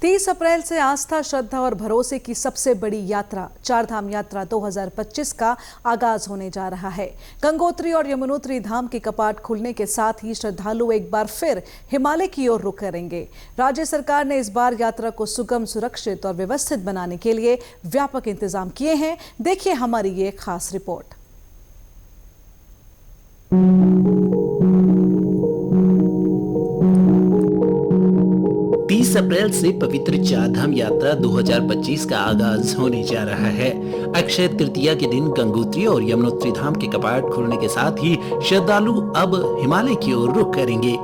30 अप्रैल से आस्था, श्रद्धा और भरोसे की सबसे बड़ी यात्रा चारधाम यात्रा 2025 का आगाज होने जा रहा है। गंगोत्री और यमुनोत्री धाम के कपाट खुलने के साथ ही श्रद्धालु एक बार फिर हिमालय की ओर रुख करेंगे। राज्य सरकार ने इस बार यात्रा को सुगम, सुरक्षित और व्यवस्थित बनाने के लिए व्यापक इंतजाम किए हैं। देखिए हमारी ये खास रिपोर्ट। 30 अप्रैल से पवित्र चारधाम यात्रा 2025 का आगाज होने जा रहा है। अक्षय तृतीया के दिन गंगोत्री और यमुनोत्री धाम के कपाट खुलने के साथ ही श्रद्धालु अब हिमालय की ओर रुख करेंगे।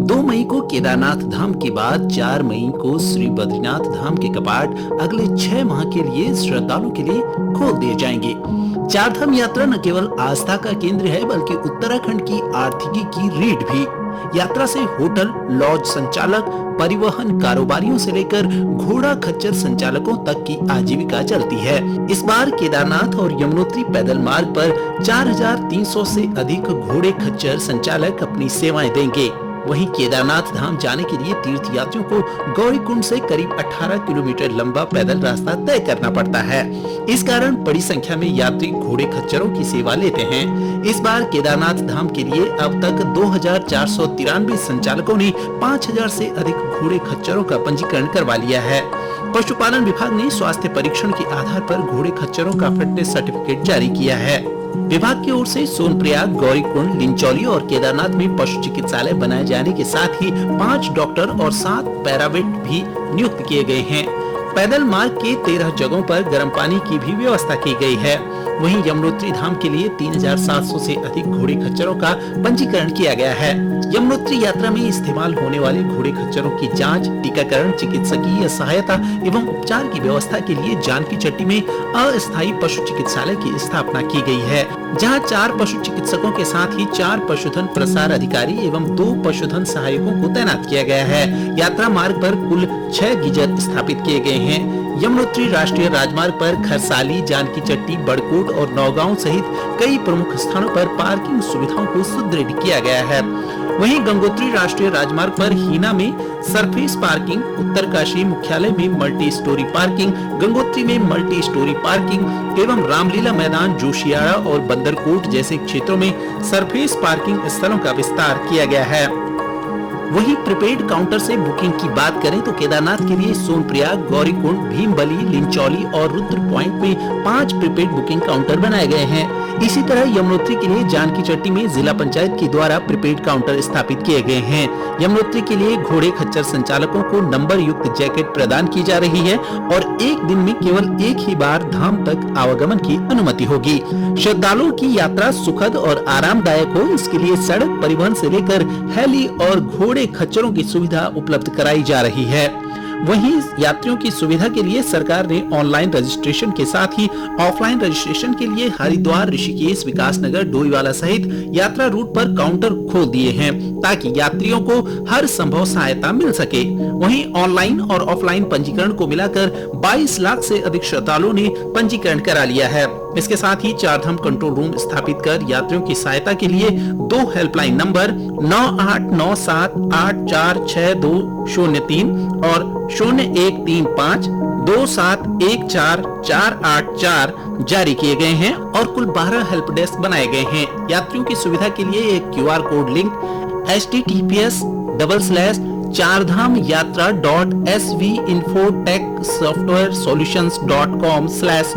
2 मई को केदारनाथ धाम के बाद 4 मई को श्री बद्रीनाथ धाम के कपाट अगले 6 माह के लिए श्रद्धालुओं के लिए खोल दिए जाएंगे। चारधाम यात्रा न केवल आस्था का केंद्र है बल्कि उत्तराखंड की आर्थिकी की रीढ़ भी। यात्रा से होटल, लॉज संचालक, परिवहन कारोबारियों से लेकर घोड़ा खच्चर संचालकों तक की आजीविका चलती है। इस बार केदारनाथ और यमुनोत्री पैदल मार्ग पर 4300 से अधिक घोड़े खच्चर संचालक अपनी सेवाएं देंगे। वहीं केदारनाथ धाम जाने के लिए तीर्थ यात्रियों को गौरीकुंड से करीब 18 किलोमीटर लंबा पैदल रास्ता तय करना पड़ता है। इस कारण बड़ी संख्या में यात्री घोड़े खच्चरों की सेवा लेते हैं। इस बार केदारनाथ धाम के लिए अब तक 2493 संचालकों ने 5000 से अधिक घोड़े खच्चरों का पंजीकरण करवा लिया है। पशुपालन विभाग ने स्वास्थ्य परीक्षण के आधार पर घोड़े खच्चरों का फिटनेस सर्टिफिकेट जारी किया है। विभाग की ओर से सोनप्रयाग, गौरीकुंड, लिंचौली और केदारनाथ में पशु चिकित्सालय बनाए जाने के साथ ही 5 डॉक्टर और 7 पैरावेट भी नियुक्त किए गए हैं। पैदल मार्ग के 13 जगहों पर गर्म पानी की भी व्यवस्था की गई है। वहीं यमुनोत्री धाम के लिए 3700 से अधिक घोड़े खच्चरों का पंजीकरण किया गया है। यमुनोत्री यात्रा में इस्तेमाल होने वाले घोड़े खच्चरों की जांच, टीकाकरण, चिकित्सकीय सहायता एवं उपचार की व्यवस्था के लिए जानकी चट्टी में अस्थायी पशु चिकित्सालय की स्थापना की गई है, जहां 4 पशु चिकित्सकों के साथ ही 4 पशुधन प्रसार अधिकारी एवं 2 पशुधन सहायकों को तैनात किया गया है। यात्रा मार्ग पर कुल 6 गीजर स्थापित किए गए हैं। यमुनोत्री राष्ट्रीय राजमार्ग पर खरसाली, जानकी चट्टी, बड़कोट और नौगांव सहित कई प्रमुख स्थानों पर पार्किंग सुविधाओं को सुदृढ़ किया गया है। वहीं गंगोत्री राष्ट्रीय राजमार्ग पर हीना में सरफेस पार्किंग, उत्तरकाशी मुख्यालय में मल्टी स्टोरी पार्किंग, गंगोत्री में मल्टी स्टोरी पार्किंग एवं रामलीला मैदान, जोशियाड़ा और बंदरकोट जैसे क्षेत्रों में सरफेस पार्किंग स्थलों का विस्तार किया गया है। वहीं प्रीपेड काउंटर से बुकिंग की बात करें तो केदारनाथ के लिए सोनप्रयाग, गौरीकुंड, भीमबली, लिंचौली और रुद्र पॉइंट में 5 प्रीपेड बुकिंग काउंटर बनाए गए हैं। इसी तरह यमुनोत्री के लिए जानकी चट्टी में जिला पंचायत के द्वारा प्रीपेड काउंटर स्थापित किए गए हैं। यमुनोत्री के लिए घोड़े खच्चर संचालकों को नंबर युक्त जैकेट प्रदान की जा रही है और एक दिन में केवल एक ही बार धाम तक आवागमन की अनुमति होगी। श्रद्धालुओं की यात्रा सुखद और आरामदायक हो, इसके लिए सड़क परिवहन से लेकर हेली और घोड़े खच्चरों की सुविधा उपलब्ध कराई जा रही है। वहीं यात्रियों की सुविधा के लिए सरकार ने ऑनलाइन रजिस्ट्रेशन के साथ ही ऑफलाइन रजिस्ट्रेशन के लिए हरिद्वार, ऋषिकेश, विकासनगर, डोईवाला सहित यात्रा रूट पर काउंटर खोल दिए हैं ताकि यात्रियों को हर संभव सहायता मिल सके। वहीं ऑनलाइन और ऑफलाइन पंजीकरण को मिलाकर 22 लाख से अधिक श्रद्धालुओं ने पंजीकरण करा लिया है। इसके साथ ही चारधाम कंट्रोल रूम स्थापित कर यात्रियों की सहायता के लिए 2 हेल्पलाइन नंबर 9897846203 और 0135 2714484 जारी किए गए हैं और कुल 12 हेल्प डेस्क बनाए गए हैं। यात्रियों की सुविधा के लिए एक QR कोड लिंक https://चारधाम-यात्रा.svinfotechsoftwaresolutions.com/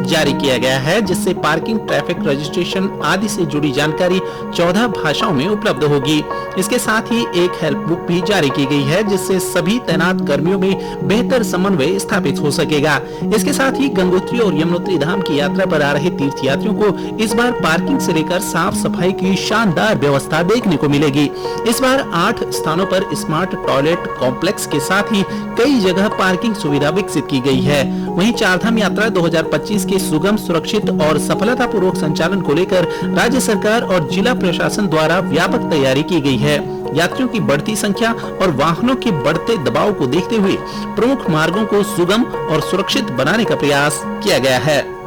जारी किया गया है, जिससे पार्किंग, ट्रैफिक, रजिस्ट्रेशन आदि से जुड़ी जानकारी 14 भाषाओं में उपलब्ध होगी। इसके साथ ही एक हेल्प बुक भी जारी की गई है, जिससे सभी तैनात कर्मियों में बेहतर समन्वय स्थापित हो सकेगा। इसके साथ ही गंगोत्री और यमुनोत्री धाम की यात्रा पर आ रहे तीर्थ यात्रियों को इस बार पार्किंग से लेकर साफ सफाई की शानदार व्यवस्था देखने को मिलेगी। इस बार 8 स्थानों पर स्मार्ट टॉयलेट कॉम्प्लेक्स के साथ ही कई जगह पार्किंग सुविधा विकसित की गई है। वहीं चारधाम यात्रा 2025 के सुगम, सुरक्षित और सफलतापूर्वक संचालन को लेकर राज्य सरकार और जिला प्रशासन द्वारा व्यापक तैयारी की गई है। यात्रियों की बढ़ती संख्या और वाहनों के बढ़ते दबाव को देखते हुए प्रमुख मार्गों को सुगम और सुरक्षित बनाने का प्रयास किया गया है।